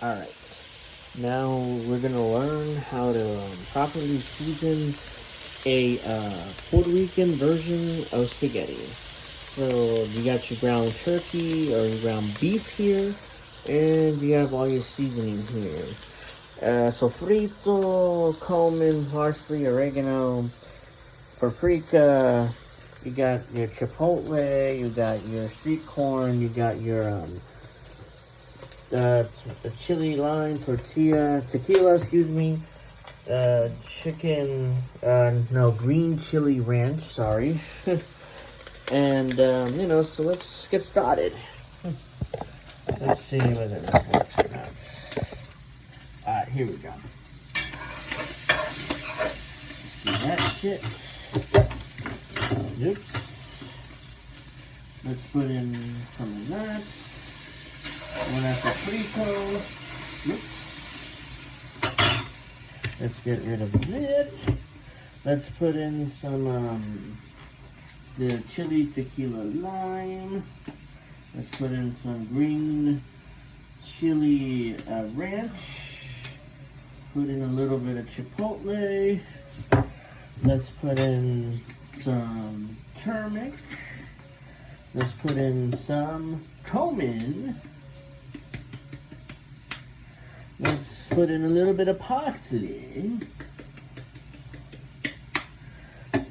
Alright, now we're gonna learn how to properly season a Puerto Rican version of spaghetti. So you got your ground turkey or your ground beef here, and you have all your seasoning here. Sofrito, cumin, parsley, oregano, paprika, you got your chipotle, you got your sweet corn, you got your chili lime tortilla, tequila, excuse me, green chili ranch, sorry. And, so let's get started. Let's see whether this works or not. Alright, here we go. Do that shit. Oops. Let's put in some of that. One after Puerto. Let's get rid of it. Let's put in some the chili tequila lime. Let's put in some green chili ranch. Put in a little bit of chipotle. Let's put in some turmeric. Let's put in some cumin. Let's put in a little bit of parsley.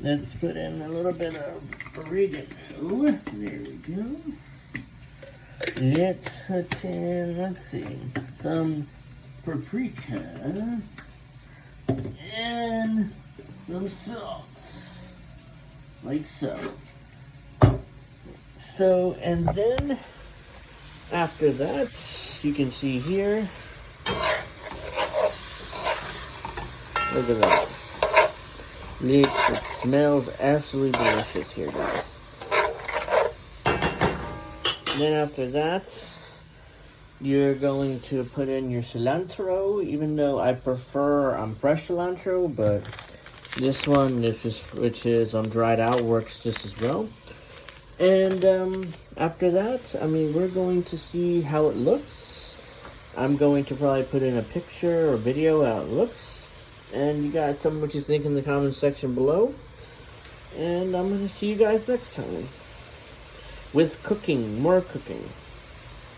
Let's put in a little bit of oregano. There we go. Let's put in, some paprika. And some salt. Like so. So, and then, after that, you can see here, look at that. It smells absolutely delicious here, guys. Then after that, you're going to put in your cilantro, even though I prefer fresh cilantro, but this one, which is dried out, works just as well. And after that, we're going to see how it looks. I'm going to probably put in a picture or video how it looks. And you guys tell me what you think in the comment section below. And I'm going to see you guys next time. With cooking, more cooking.